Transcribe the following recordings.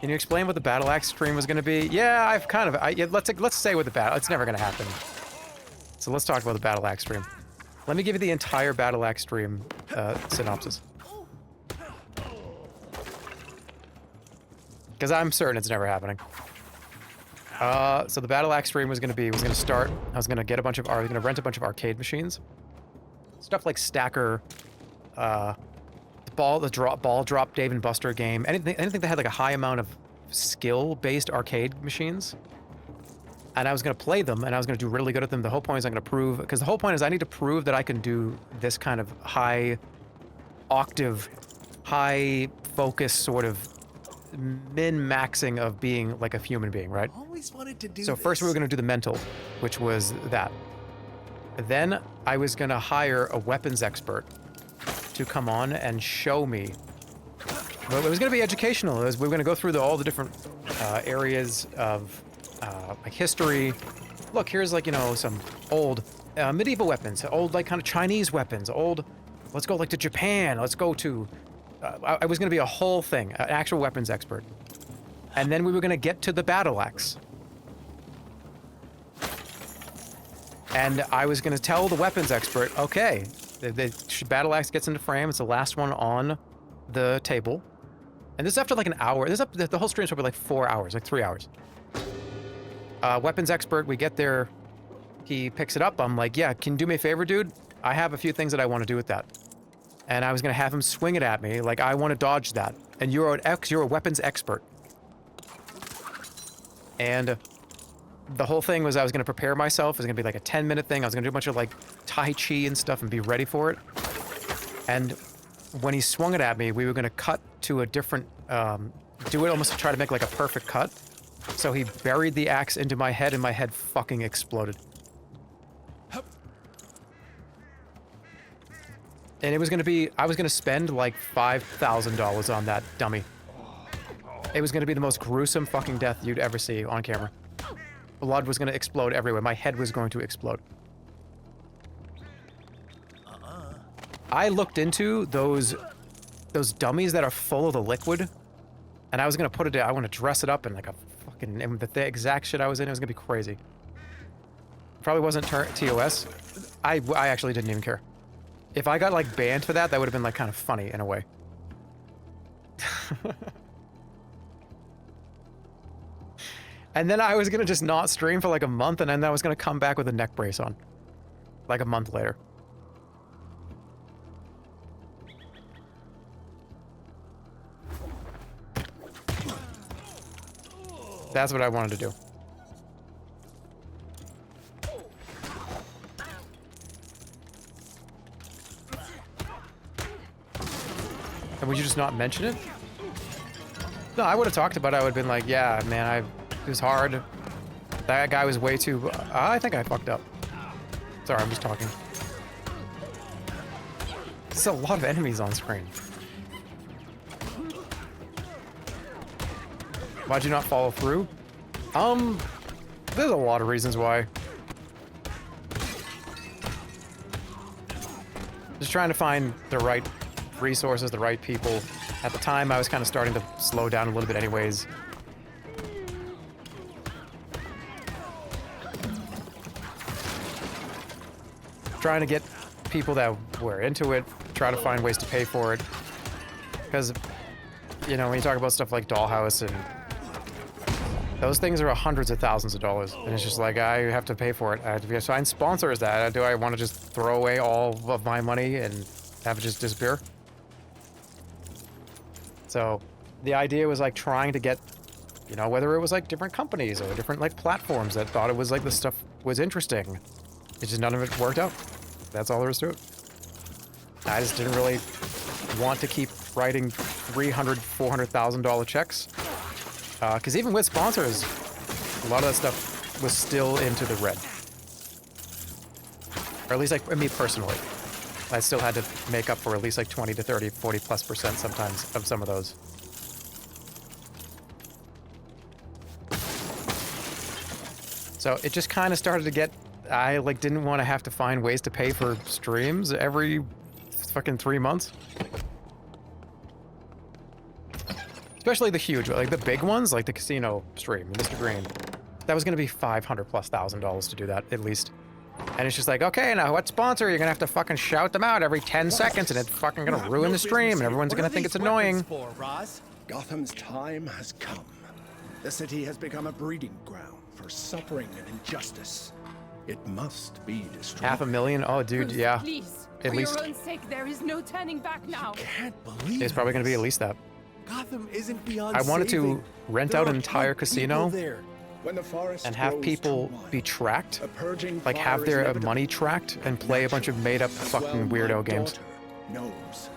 Can you explain what the battle axe stream was going to be? Yeah, I've kind of... yeah, let's say what the battle... It's never going to happen. So let's talk about the battle axe stream. Let me give you the entire battle axe stream synopsis. Because I'm certain it's never happening. So the battle axe stream was going to start... I was going to get a bunch of... I was going to rent a bunch of arcade machines. Stuff like Stacker... ball drop Dave and Buster game, anything that had like a high amount of skill-based arcade machines. And I was going to play them, and I was going to do really good at them. The whole point is I'm going to prove, because the whole point is I need to prove that I can do this kind of high octave, high focus sort of min-maxing of being like a human being, right? Always wanted to do So first we were going to do the mental, which was that. Then I was going to hire a weapons expert to come on and show me. But it was going to be educational. We were going to go through all the different areas of like history. Look, here's like, you know, some old medieval weapons, old like kind of Chinese weapons, old... Let's go like to Japan. Let's go to... I was going to be a whole thing, an actual weapons expert. And then we were going to get to the battle axe. And I was going to tell the weapons expert, okay, the battle axe gets into frame. It's the last one on the table. And this is after like an hour. The whole stream's probably like 4 hours, like 3 hours. Weapons expert, we get there. He picks it up. I'm like, yeah, can you do me a favor, dude? I have a few things that I want to do with that. And I was going to have him swing it at me. Like, I want to dodge that. And you're a weapons expert. And the whole thing was I was going to prepare myself. It was going to be like a 10-minute thing. I was going to do a bunch of like Tai Chi and stuff and be ready for it. And when he swung it at me, we were going to cut to a different, do it almost to try to make like a perfect cut. So he buried the axe into my head and my head fucking exploded. And it was going to be, I was going to spend like $5,000 on that dummy. It was going to be the most gruesome fucking death you'd ever see on camera. Blood was going to explode everywhere. My head was going to explode. I looked into those dummies that are full of the liquid, and I was going to put it down. I want to dress it up in like a fucking, and the exact shit I was in, it was going to be crazy. Probably wasn't TOS. I actually didn't even care. If I got like banned for that, that would have been like kind of funny in a way. And then I was gonna just not stream for like a month, and then I was gonna come back with a neck brace on. Like a month later. That's what I wanted to do. And would you just not mention it? No, I would have talked about it. I would have been like, yeah, man, it was hard. That guy was way too... I think I fucked up. Sorry, I'm just talking. There's a lot of enemies on screen. Why'd you not follow through? There's a lot of reasons why. Just trying to find the right resources, the right people. At the time, I was kind of starting to slow down a little bit anyways. Trying to get people that were into it, try to find ways to pay for it. Because, you know, when you talk about stuff like Dollhouse and those things are hundreds of thousands of dollars. And it's just like, I have to pay for it. I have to find sponsors that. Do I want to just throw away all of my money and have it just disappear? So the idea was like trying to get, you know, whether it was like different companies or different like platforms that thought it was like this stuff was interesting. It's just none of it worked out. That's all there is to it. I just didn't really want to keep writing $300,000, $400,000 checks. Because even with sponsors, a lot of that stuff was still into the red. Or at least like me personally. I still had to make up for at least like 20 to 30, 40+% sometimes of some of those. So it just kind of started to get, I like didn't want to have to find ways to pay for streams every fucking 3 months. Especially the huge, like the big ones, like the casino stream, Mr. Green. That was going to be $500,000+ to do that, at least. And it's just like, okay, now what sponsor? You're going to have to fucking shout them out every 10 seconds, and it's fucking going to ruin the stream, and everyone's going to think it's annoying. Gotham's time has come. The city has become a breeding ground for suffering and injustice. It must be destroyed. $500,000? Oh, dude, yeah. Please, at least. For your own sake, there is no turning back now. Can't believe It's probably going to be at least that. Gotham isn't beyond I wanted saving. to rent There out are an entire good casino people there. When the forest and have grows people too wild, be tracked, a purging like have fire their is inevitable. money tracked, and play a bunch of made-up As well, fucking my weirdo games. daughter knows.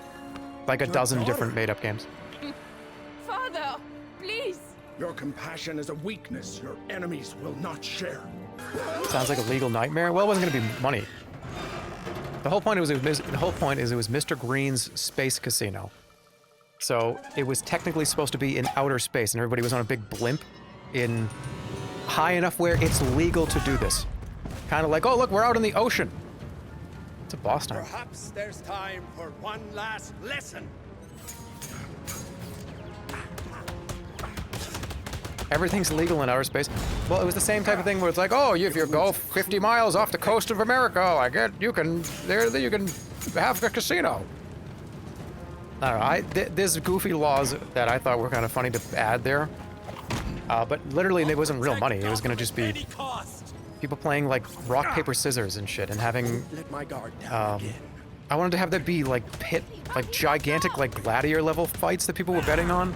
Like a Your dozen daughter? different made-up games. Father, please. Your compassion is a weakness your enemies will not share. Sounds like a legal nightmare. Well, it wasn't going to be money. The whole point is it was Mr. Green's space casino. So it was technically supposed to be in outer space, and everybody was on a big blimp in high enough where it's legal to do this. Kind of like, oh look, we're out in the ocean. It's a boss time. Perhaps there's time for one last lesson. Everything's legal in outer space. Well, it was the same type of thing where it's like, oh, if you go 50 miles off the coast of America, you can have a casino. I don't know. There's goofy laws that I thought were kind of funny to add there. But literally, it wasn't real money. It was going to just be people playing like rock, paper, scissors and shit, and having. Let my guard down again. I wanted to have that be like gigantic, like gladiator level fights that people were betting on.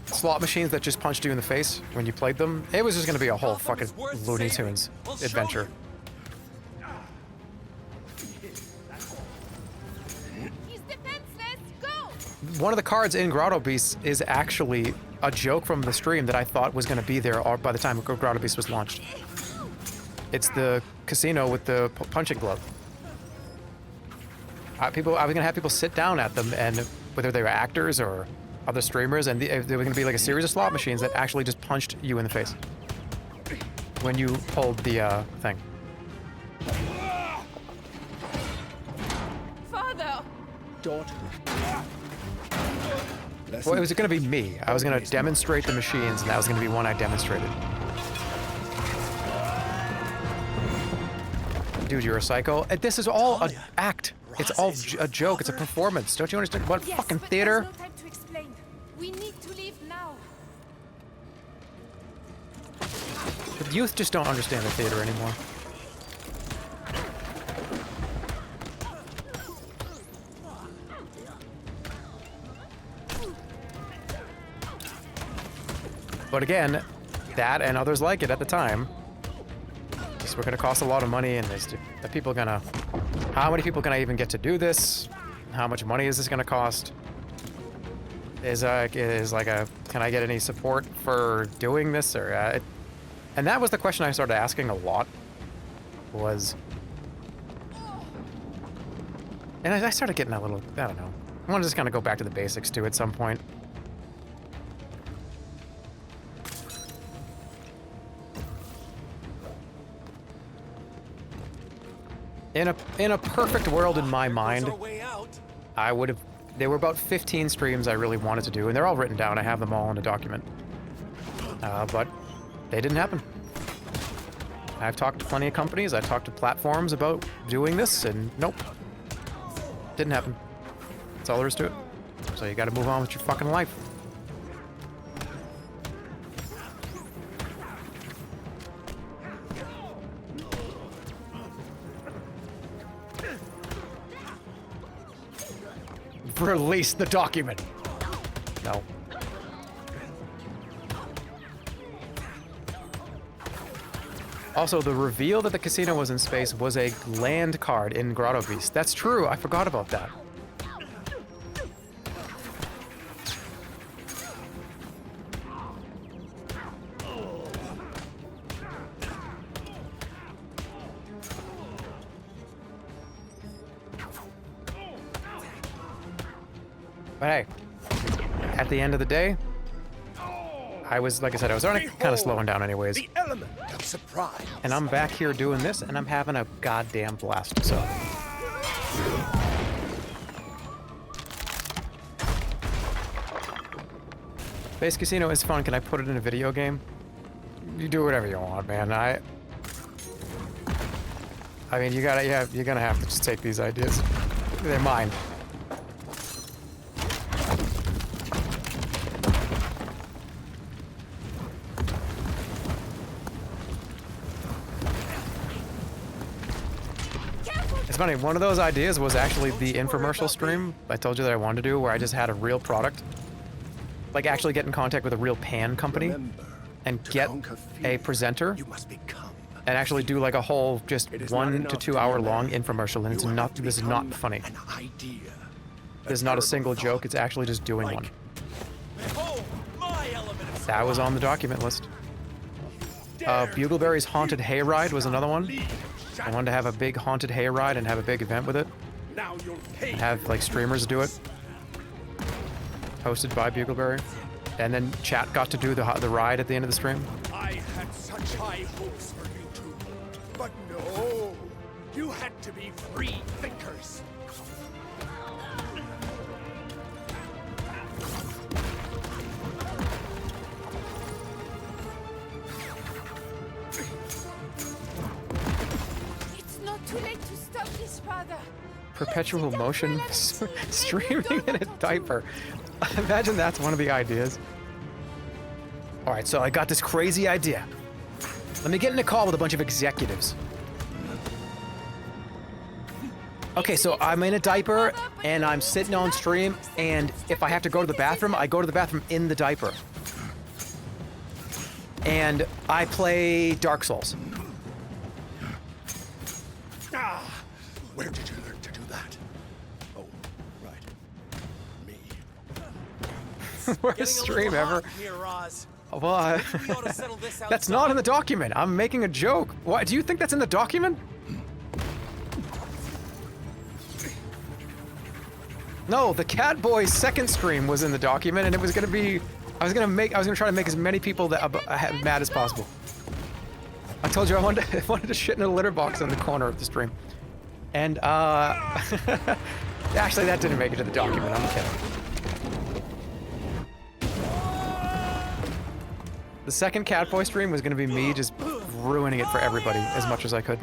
Slot machines that just punched you in the face when you played them. It was just going to be a whole fucking Looney Tunes adventure. He's defenseless. Go. One of the cards in Grotto Beast is actually a joke from the stream that I thought was going to be there by the time Grotto Beast was launched. It's the casino with the punching glove. I was going to have people sit down at them, and whether they were actors or other streamers, and there were going to be like a series of slot machines that actually just punched you in the face when you pulled the thing. Father. Daughter. Well, it was going to be me. I was going to demonstrate the machines, and that was going to be one I demonstrated. Dude, you're a psycho. This is all an act. It's all a joke. It's a performance. Don't you understand? What Yes, fucking but theater? there's no time to explain. We need to leave now. The youth just don't understand the theater anymore. But again, that and others like it at the time, just were going to cost a lot of money, and the people gonna. How many people can I even get to do this? How much money is this going to cost? Can I get any support for doing this? And that was the question I started asking a lot. And I started getting a little, I don't know. I want to just kind of go back to the basics too at some point. In a perfect world in my mind, there were about 15 streams I really wanted to do, and they're all written down. I have them all in a document. But they didn't happen. I've talked to plenty of companies, I talked to platforms about doing this, and nope. Didn't happen. That's all there is to it. So you gotta move on with your fucking life. Release the document. No. Also, the reveal that the casino was in space was a land card in Grotto Beast. That's true. I forgot about that. But hey, at the end of the day, I was, like I said, I was already kind of slowing down anyways. The element of surprise. And I'm back here doing this, and I'm having a goddamn blast, so. Base Casino is fun. Can I put it in a video game? You do whatever you want, man. I mean, you're gonna have to just take these ideas. They're mine. It's funny, one of those ideas was actually the infomercial stream I told you that I wanted to do, where I just had a real product. Like actually get in contact with a real pan company and get a presenter and actually do like a whole just 1 to 2 hour long infomercial, and it's not, this is not funny. There's not a single joke, it's actually just doing one. That was on the document list. Bugleberry's Haunted Hayride was another one. I wanted to have a big haunted hayride and have a big event with it. And have like streamers do it. Hosted by Bugleberry. And then chat got to do the ride at the end of the stream. I had such high hopes for you two. But no, you had to be free thinkers. It's not too late to stop this, father. Perpetual motion streaming in a diaper. Imagine that's one of the ideas. Alright, so I got this crazy idea. Let me get in a call with a bunch of executives. Okay, so I'm in a diaper, and I'm sitting on stream, and if I have to go to the bathroom, I go to the bathroom in the diaper. And I play Dark Souls. Ah, where did you learn to do that? Oh, right. Me. Worst stream ever. Well, that's not in the document. I'm making a joke. What? Do you think that's in the document? No, the Catboy's second stream was in the document, and it was gonna be. I was gonna try to make as many people that mad as possible. I told you I wanted to shit in a litter box in the corner of the stream, and actually that didn't make it to the document. I'm kidding. The second Catboy stream was going to be me just ruining it for everybody as much as I could.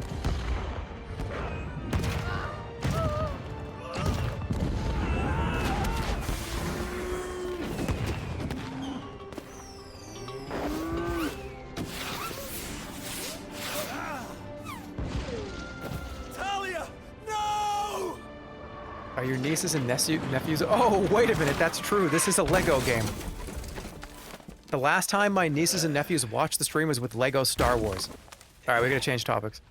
Talia, no! Are your nieces and nephews? Oh, wait a minute, that's true. This is a Lego game. The last time my nieces and nephews watched the stream was with Lego Star Wars. Alright, we gotta change topics.